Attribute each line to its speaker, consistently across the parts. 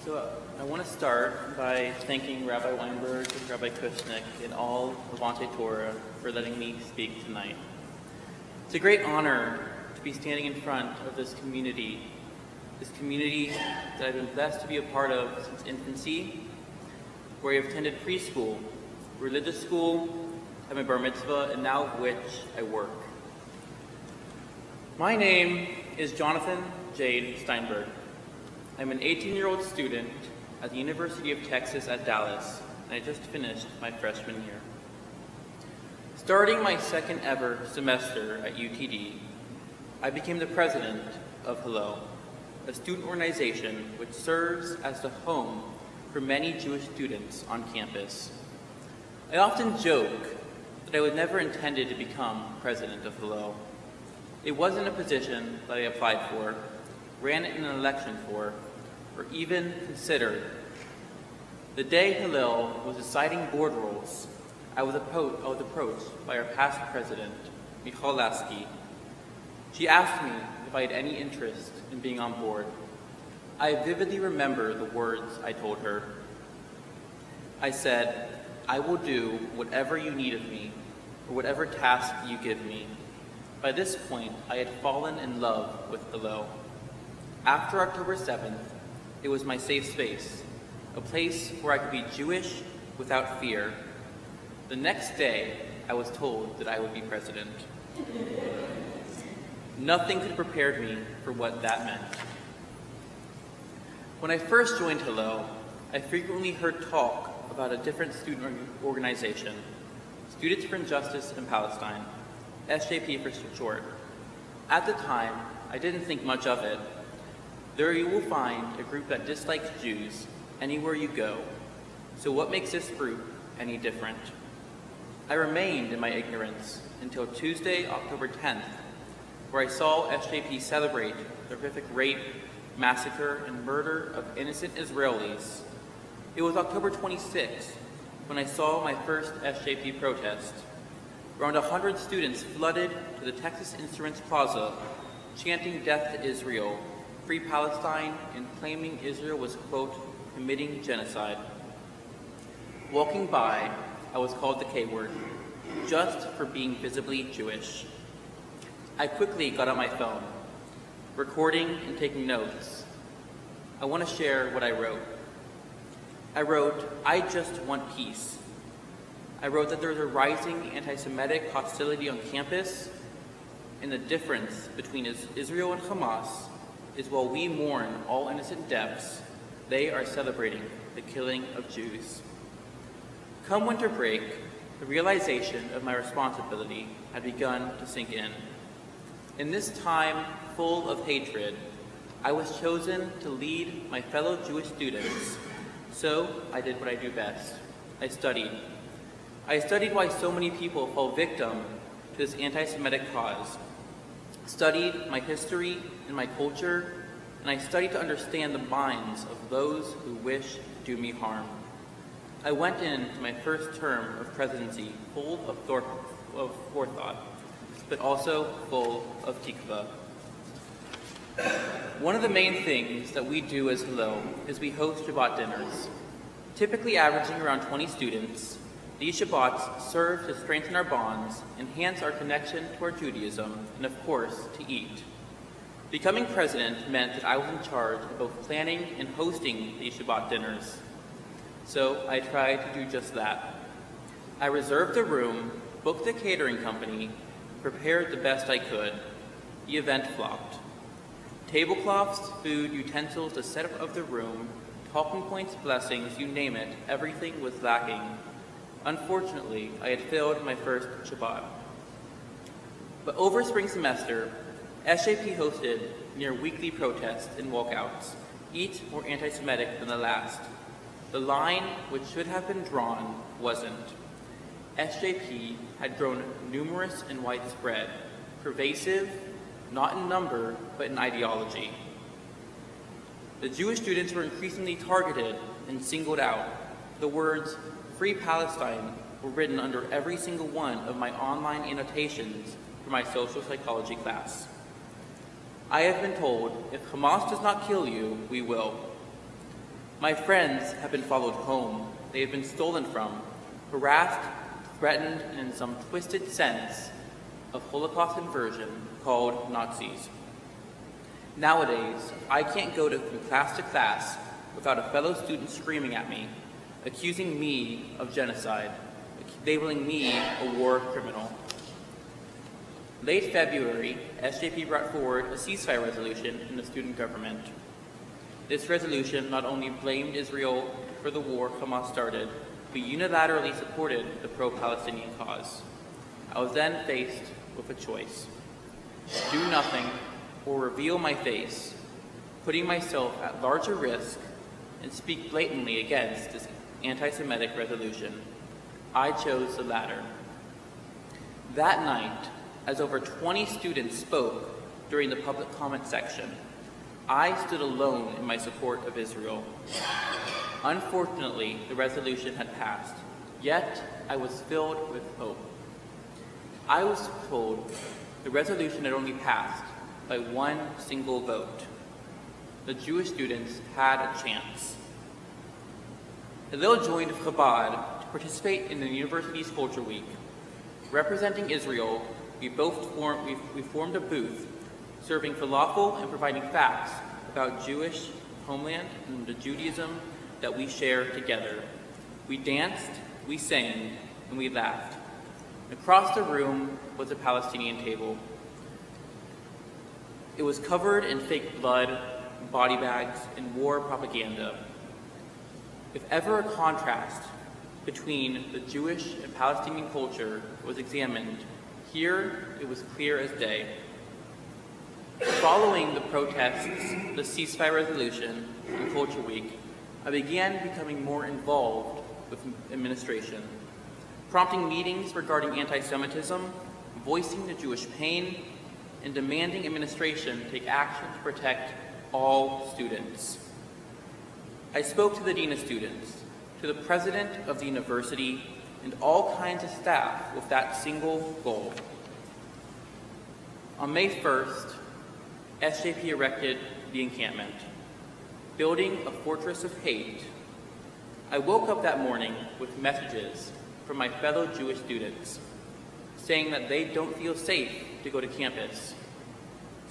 Speaker 1: So I want to start by thanking Rabbi Weinberg and Rabbi Kushnick and all of Anshai Torah for letting me speak tonight. It's a great honor to be standing in front of this community that I've been blessed to be a part of since infancy, where I've attended preschool, religious school, had my bar mitzvah, and now of which I work. My name is Jonathan Jade Steinberg. I'm an 18-year-old student at the University of Texas at Dallas, and I just finished my freshman year. Starting my second ever semester at UTD, I became the president of Hillel, a student organization which serves as the home for many Jewish students on campus. I often joke that I was never intended to become president of Hillel. It wasn't a position that I applied for, ran in an election for, or even considered. The day Hillel was deciding board roles, I was approached by our past president, Michal Lasky. She asked me if I had any interest in being on board. I vividly remember the words I told her. I said, "I will do whatever you need of me, or whatever task you give me." By this point, I had fallen in love with Hillel. After October 7th, it was my safe space, a place where I could be Jewish without fear. The next day, I was told that I would be president. Nothing could have prepared me for what that meant. When I first joined Hillel, I frequently heard talk about a different student organization, Students for Justice in Palestine, SJP for short. At the time, I didn't think much of it. There you will find a group that dislikes Jews anywhere you go. So what makes this group any different? I remained in my ignorance until Tuesday, October 10th, where I saw SJP celebrate the horrific rape, massacre, and murder of innocent Israelis. It was October 26th when I saw my first SJP protest. Around 100 students flooded to the Texas Instruments Plaza, chanting "Death to Israel," "Free Palestine," and claiming Israel was, quote, committing genocide. Walking by, I was called the K-word, just for being visibly Jewish. I quickly got out my phone, recording and taking notes. I want to share what I wrote. I wrote, "I just want peace." I wrote that there is a rising anti-Semitic hostility on campus, and the difference between Israel and Hamas is while we mourn all innocent deaths, they are celebrating the killing of Jews. Come winter break, the realization of my responsibility had begun to sink in. In this time full of hatred, I was chosen to lead my fellow Jewish students, so I did what I do best. I studied. I studied why so many people fall victim to this anti-Semitic cause, studied my history and my culture, and I studied to understand the minds of those who wish to do me harm. I went into my first term of presidency full of forethought, but also full of tikva. One of the main things that we do as Hillel is we host Shabbat dinners. Typically averaging around 20 students, these Shabbats serve to strengthen our bonds, enhance our connection to our Judaism, and of course, to eat. Becoming president meant that I was in charge of both planning and hosting these Shabbat dinners. So I tried to do just that. I reserved the room, booked the catering company, prepared the best I could. The event flopped. Tablecloths, food, utensils, the setup of the room, talking points, blessings, you name it, everything was lacking. Unfortunately, I had failed my first Shabbat. But over spring semester, SJP hosted near weekly protests and walkouts, each more anti-Semitic than the last. The line which should have been drawn wasn't. SJP had grown numerous and widespread, pervasive, not in number, but in ideology. The Jewish students were increasingly targeted and singled out. The words "Free Palestine" were written under every single one of my online annotations for my social psychology class. I have been told, if Hamas does not kill you, we will. My friends have been followed home. They have been stolen from, harassed, threatened, and in some twisted sense of Holocaust inversion called Nazis. Nowadays, I can't go from class to class without a fellow student screaming at me, accusing me of genocide, labeling me a war criminal. Late February, SJP brought forward a ceasefire resolution in the student government. This resolution not only blamed Israel for the war Hamas started, but unilaterally supported the pro-Palestinian cause. I was then faced with a choice: do nothing or reveal my face, putting myself at larger risk, and speak blatantly against this anti-Semitic resolution. I chose the latter. That night, as over 20 students spoke during the public comment section, I stood alone in my support of Israel. Unfortunately, the resolution had passed, yet I was filled with hope. I was told the resolution had only passed by one single vote. The Jewish students had a chance. Hillel joined Chabad to participate in the university's Culture Week. Representing Israel, we formed a booth serving falafel and providing facts about Jewish homeland and the Judaism that we share together. We danced, we sang, and we laughed. Across the room was a Palestinian table. It was covered in fake blood, body bags, and war propaganda. If ever a contrast between the Jewish and Palestinian culture was examined, here it was clear as day. Following the protests, the ceasefire resolution, and Culture Week, I began becoming more involved with administration, prompting meetings regarding anti-Semitism, voicing the Jewish pain, and demanding administration take action to protect all students. I spoke to the Dean of Students, to the President of the university, and all kinds of staff with that single goal. On May 1st, SJP erected the encampment, building a fortress of hate. I woke up that morning with messages from my fellow Jewish students saying that they don't feel safe to go to campus.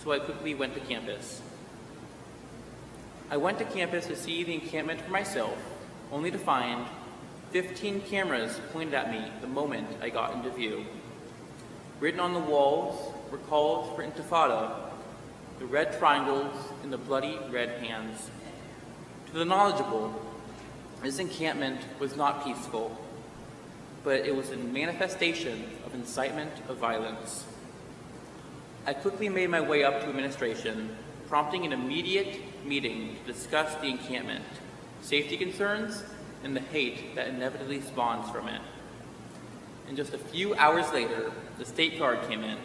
Speaker 1: So I quickly went to campus. I went to campus to see the encampment for myself, only to find 15 cameras pointed at me the moment I got into view. Written on the walls were calls for intifada, the red triangles and the bloody red hands. To the knowledgeable, this encampment was not peaceful, but it was a manifestation of incitement of violence. I quickly made my way up to administration, prompting an immediate meeting to discuss the encampment, safety concerns, and the hate that inevitably spawns from it. And just a few hours later, the State Guard came in,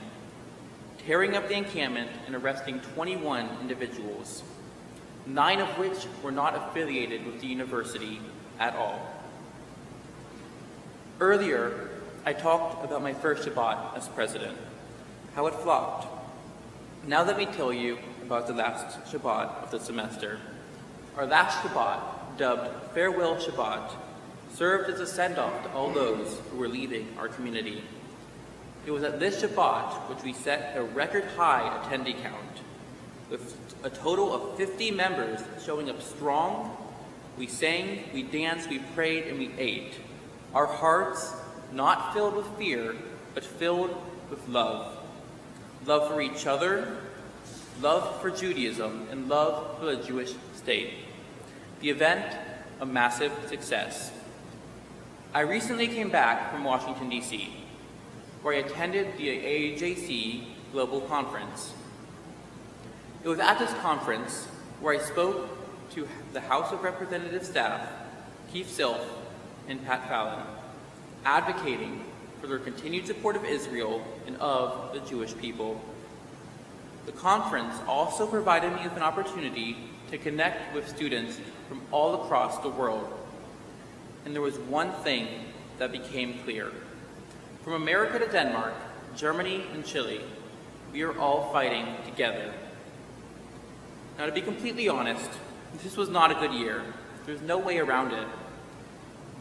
Speaker 1: tearing up the encampment and arresting 21 individuals, 9 of which were not affiliated with the university at all. Earlier, I talked about my first Shabbat as president, how it flopped. Now let me tell you about the last Shabbat of the semester. Our last Shabbat, dubbed Farewell Shabbat, served as a send-off to all those who were leaving our community. It was at this Shabbat which we set a record high attendee count, with a total of 50 members showing up strong. We sang, we danced, we prayed, and we ate. Our hearts not filled with fear, but filled with love. Love for each other, love for Judaism, and love for the Jewish state. The event, a massive success. I recently came back from Washington, D.C., where I attended the AJC Global Conference. It was at this conference where I spoke to the House of Representatives staff, Keith Silf and Pat Fallon, advocating for their continued support of Israel and of the Jewish people. The conference also provided me with an opportunity to connect with students from all across the world. And there was one thing that became clear. From America to Denmark, Germany, and Chile, we are all fighting together. Now, to be completely honest, this was not a good year There's no way around it.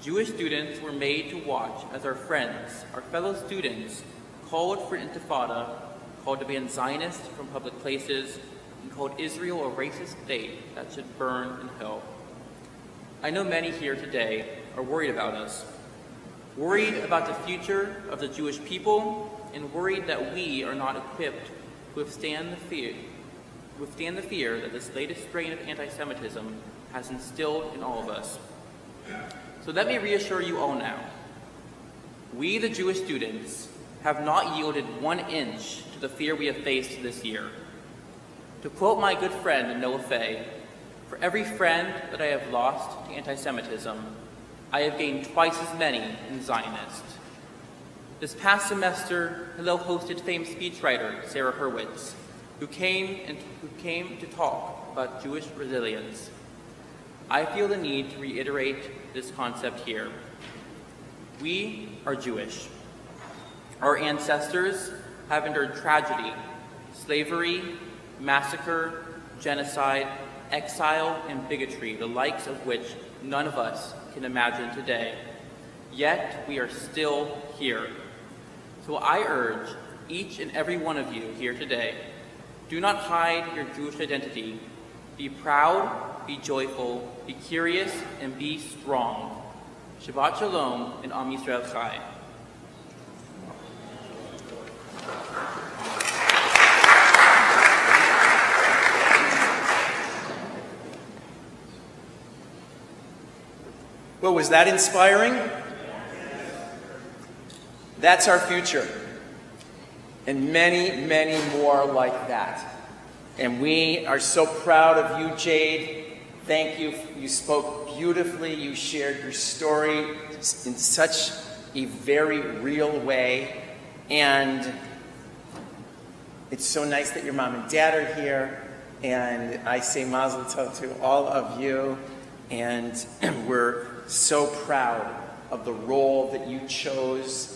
Speaker 1: Jewish students were made to watch as our friends, our fellow students, called for an intifada, called to ban Zionists from public places, and called Israel a racist state that should burn in hell. I know many here today are worried about us, worried about the future of the Jewish people, and worried that we are not equipped to withstand the fear that this latest strain of anti-Semitism has instilled in all of us. So let me reassure you all now. We, the Jewish students, have not yielded 1 inch to the fear we have faced this year. To quote my good friend Noah Fay, "For every friend that I have lost to anti-Semitism, I have gained twice as many in Zionists." This past semester, Hillel hosted famed speechwriter Sarah Hurwitz, who came to talk about Jewish resilience. I feel the need to reiterate this concept here. We are Jewish. Our ancestors have endured tragedy, slavery, massacre, genocide, exile, and bigotry, the likes of which none of us can imagine today. Yet we are still here. So I urge each and every one of you here today, do not hide your Jewish identity. Be proud, be joyful, be curious, and be strong. Shabbat Shalom and Am Yisrael Chai.
Speaker 2: Well, was that inspiring? That's our future. And many, many more like that. And we are so proud of you, Jade. Thank you. You spoke beautifully. You shared your story in such a very real way. And it's so nice that your mom and dad are here. And I say mazel tov to all of you. And we're so proud of the role that you chose.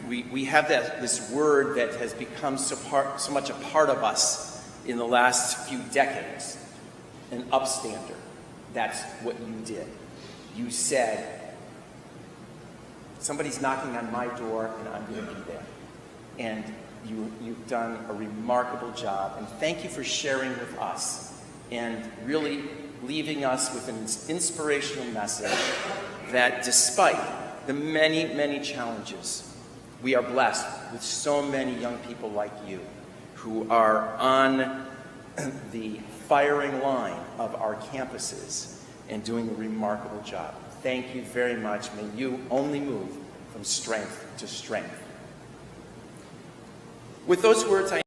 Speaker 2: We have this word that has become so much a part of us in the last few decades, an upstander. That's what you did. You said, somebody's knocking on my door and I'm going to be there. And you've done a remarkable job. And thank you for sharing with us and really leaving us with an inspirational message that despite the many, many challenges, we are blessed with so many young people like you who are on the firing line of our campuses and doing a remarkable job. Thank you very much. May you only move from strength to strength. With those words, I